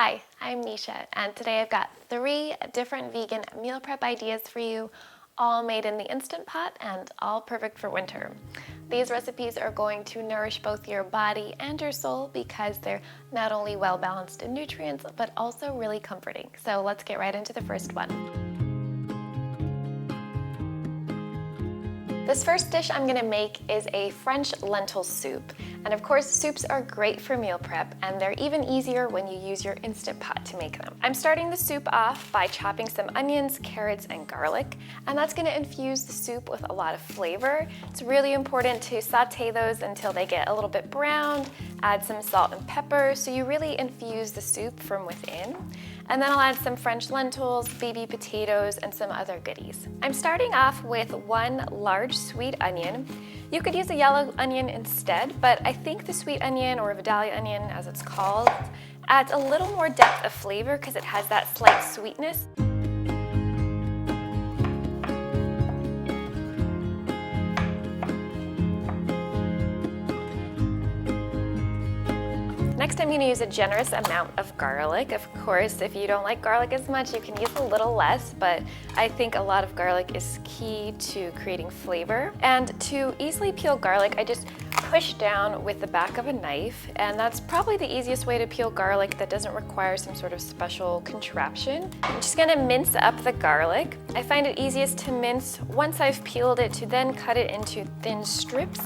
Hi, I'm Nisha, and today I've got 3 different vegan meal prep ideas for you, all made in the Instant Pot and all perfect for winter. These recipes are going to nourish both your body and your soul because they're not only well balanced in nutrients, but also really comforting. So let's get right into the first one. This first dish I'm gonna make is a French lentil soup. And of course, soups are great for meal prep, and they're even easier when you use your Instant Pot to make them. I'm starting the soup off by chopping some onions, carrots, and garlic, and that's gonna infuse the soup with a lot of flavor. It's really important to saute those until they get a little bit browned, add some salt and pepper, so you really infuse the soup from within. And then I'll add some French lentils, baby potatoes, and some other goodies. I'm starting off with 1 large sweet onion. You could use a yellow onion instead, but I think the sweet onion, or Vidalia onion as it's called, adds a little more depth of flavor because it has that slight sweetness. Next, I'm going to use a generous amount of garlic. Of course, if you don't like garlic as much, you can use a little less, but I think a lot of garlic is key to creating flavor. And to easily peel garlic, I just push down with the back of a knife, and that's probably the easiest way to peel garlic that doesn't require some sort of special contraption. I'm just going to mince up the garlic. I find it easiest to mince once I've peeled it, to then cut it into thin strips,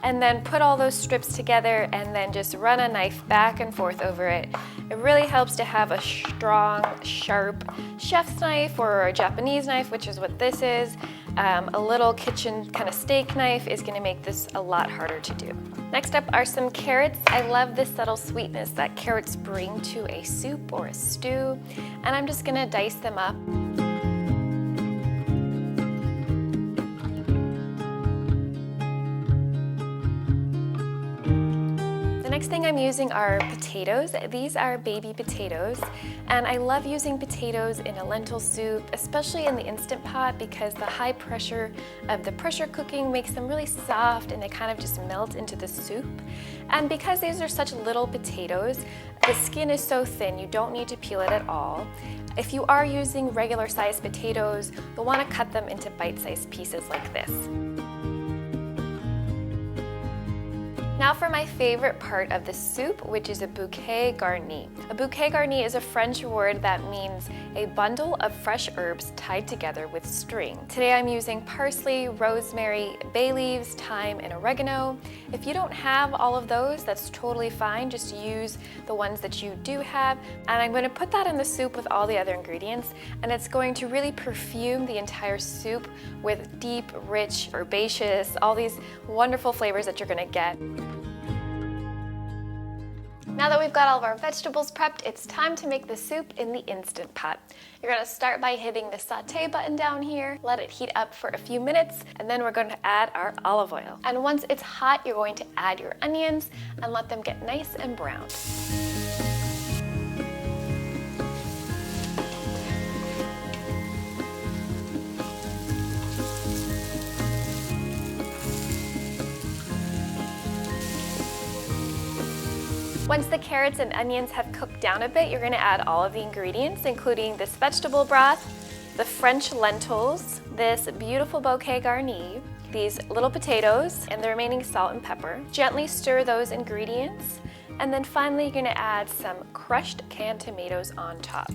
and then put all those strips together and then just run a knife back and forth over it. It really helps to have a strong, sharp chef's knife or a Japanese knife, which is what this is. A little kitchen kind of steak knife is going to make this a lot harder to do. Next up are some carrots. I love this subtle sweetness that carrots bring to a soup or a stew, and I'm just going to dice them up. The next thing I'm using are potatoes. These are baby potatoes, and I love using potatoes in a lentil soup, especially in the Instant Pot, because the high pressure of the pressure cooking makes them really soft and they kind of just melt into the soup. And because these are such little potatoes, the skin is so thin, you don't need to peel it at all. If you are using regular sized potatoes, you'll want to cut them into bite-sized pieces like this. Now for my favorite part of the soup, which is a bouquet garni. A bouquet garni is a French word that means a bundle of fresh herbs tied together with string. Today I'm using parsley, rosemary, bay leaves, thyme, and oregano. If you don't have all of those, that's totally fine. Just use the ones that you do have. And I'm going to put that in the soup with all the other ingredients, and it's going to really perfume the entire soup with deep, rich, herbaceous, all these wonderful flavors that you're going to get. Now that we've got all of our vegetables prepped, it's time to make the soup in the Instant Pot. You're going to start by hitting the saute button down here, let it heat up for a few minutes, and then we're going to add our olive oil. And once it's hot, you're going to add your onions and let them get nice and browned. Once the carrots and onions have cooked down a bit, you're going to add all of the ingredients, including this vegetable broth, the French lentils, this beautiful bouquet garni, these little potatoes, and the remaining salt and pepper. Gently stir those ingredients, and then finally you're going to add some crushed canned tomatoes on top.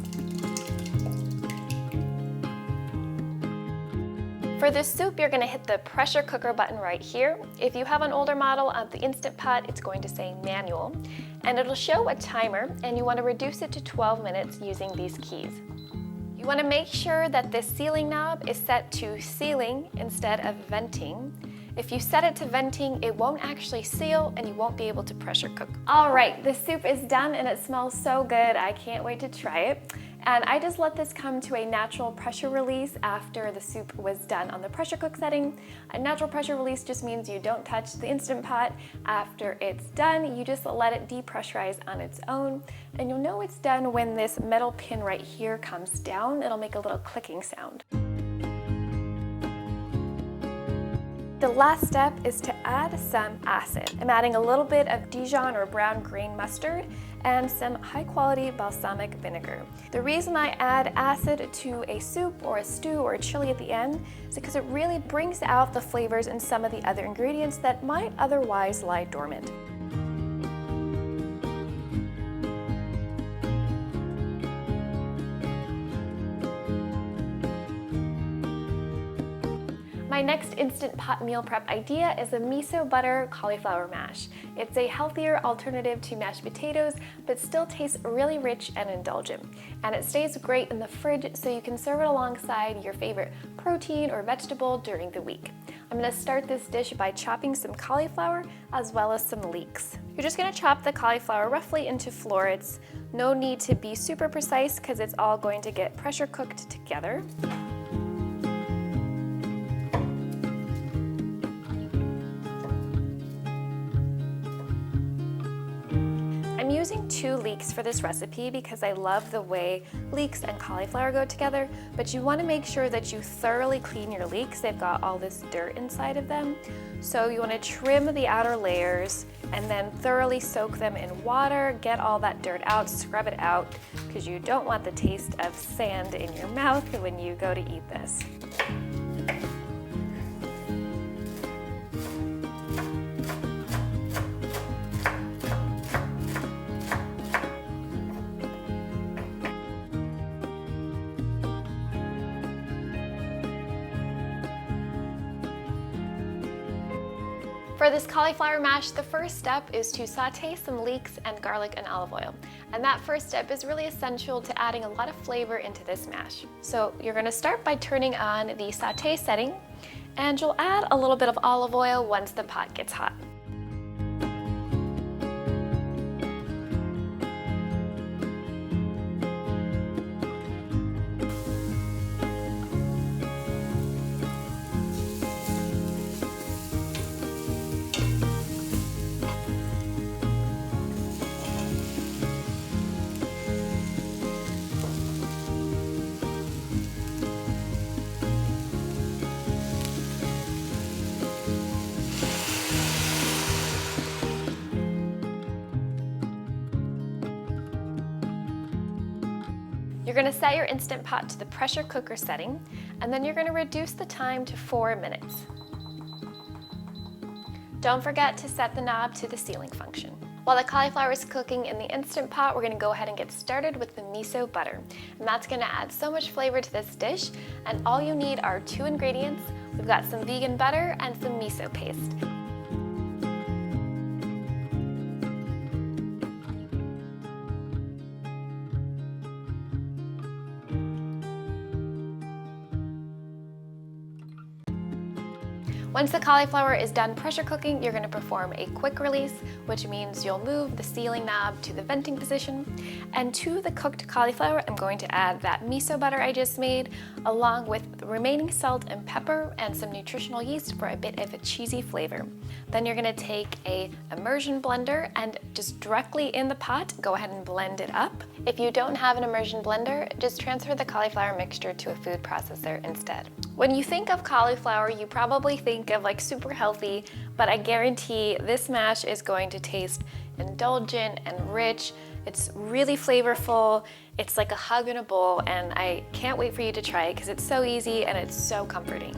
For this soup, you're going to hit the pressure cooker button right here. If you have an older model of the Instant Pot, it's going to say manual, and it'll show a timer, and you want to reduce it to 12 minutes using these keys. You want to make sure that this sealing knob is set to sealing instead of venting. If you set it to venting, it won't actually seal and you won't be able to pressure cook. All right, the soup is done and it smells so good. I can't wait to try it. And I just let this come to a natural pressure release after the soup was done on the pressure cook setting. A natural pressure release just means you don't touch the Instant Pot after it's done. You just let it depressurize on its own. And you'll know it's done when this metal pin right here comes down. It'll make a little clicking sound. The last step is to add some acid. I'm adding a little bit of Dijon or brown grain mustard, and some high-quality balsamic vinegar. The reason I add acid to a soup or a stew or a chili at the end is because it really brings out the flavors in some of the other ingredients that might otherwise lie dormant. My next Instant Pot meal prep idea is a miso butter cauliflower mash. It's a healthier alternative to mashed potatoes, but still tastes really rich and indulgent. And it stays great in the fridge, so you can serve it alongside your favorite protein or vegetable during the week. I'm gonna start this dish by chopping some cauliflower as well as some leeks. You're just gonna chop the cauliflower roughly into florets. No need to be super precise because it's all going to get pressure cooked together. I'm using 2 leeks for this recipe because I love the way leeks and cauliflower go together, but you want to make sure that you thoroughly clean your leeks. They've got all this dirt inside of them. So you want to trim the outer layers and then thoroughly soak them in water, get all that dirt out, scrub it out, because you don't want the taste of sand in your mouth when you go to eat this. For this cauliflower mash, the first step is to saute some leeks and garlic and olive oil. And that first step is really essential to adding a lot of flavor into this mash. So you're gonna start by turning on the saute setting, and you'll add a little bit of olive oil once the pot gets hot. You're gonna set your Instant Pot to the pressure cooker setting, and then you're gonna reduce the time to 4 minutes. Don't forget to set the knob to the sealing function. While the cauliflower is cooking in the Instant Pot, we're gonna go ahead and get started with the miso butter. And that's gonna add so much flavor to this dish, and all you need are 2 ingredients. We've got some vegan butter and some miso paste. Once the cauliflower is done pressure cooking, you're going to perform a quick release, which means you'll move the sealing knob to the venting position. And to the cooked cauliflower, I'm going to add that miso butter I just made, along with the remaining salt and pepper and some nutritional yeast for a bit of a cheesy flavor. Then you're going to take a immersion blender and just directly in the pot, go ahead and blend it up. If you don't have an immersion blender, just transfer the cauliflower mixture to a food processor instead. When you think of cauliflower, you probably think of like super healthy, but I guarantee this mash is going to taste indulgent and rich. It's really flavorful. It's like a hug in a bowl, and I can't wait for you to try it because it's so easy and it's so comforting.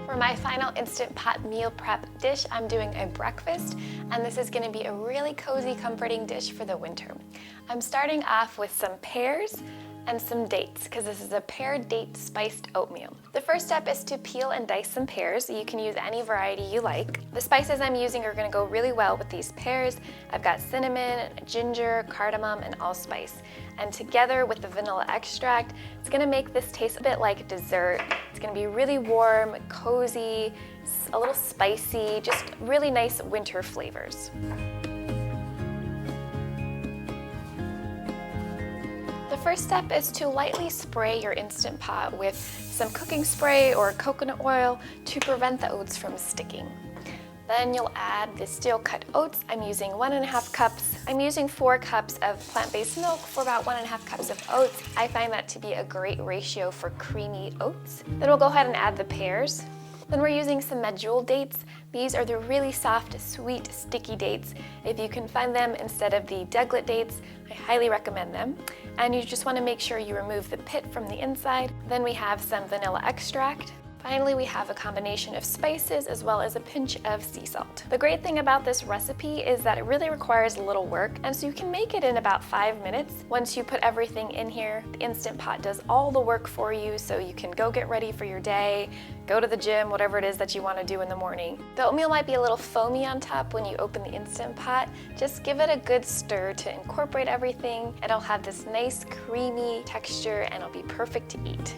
For my final Instant Pot meal prep dish, I'm doing a breakfast, and this is going to be a really cozy, comforting dish for the winter. I'm starting off with some pears and some dates, because this is a pear date spiced oatmeal. The first step is to peel and dice some pears. You can use any variety you like. The spices I'm using are going to go really well with these pears. I've got cinnamon, ginger, cardamom, and allspice. And together with the vanilla extract, it's going to make this taste a bit like dessert. It's going to be really warm, cozy, a little spicy, just really nice winter flavors. The first step is to lightly spray your Instant Pot with some cooking spray or coconut oil to prevent the oats from sticking. Then you'll add the steel cut oats. I'm using 1.5 cups. I'm using 4 cups of plant-based milk for about 1.5 cups of oats. I find that to be a great ratio for creamy oats. Then we'll go ahead and add the pears. Then we're using some medjool dates. These are the really soft, sweet, sticky dates. If you can find them instead of the deglet dates, I highly recommend them. And you just want to make sure you remove the pit from the inside. Then we have some vanilla extract. Finally, we have a combination of spices as well as a pinch of sea salt. The great thing about this recipe is that it really requires little work, and so you can make it in about 5 minutes. Once you put everything in here, the Instant Pot does all the work for you, so you can go get ready for your day, go to the gym, whatever it is that you want to do in the morning. The oatmeal might be a little foamy on top when you open the Instant Pot. Just give it a good stir to incorporate everything, and it'll have this nice creamy texture and it'll be perfect to eat.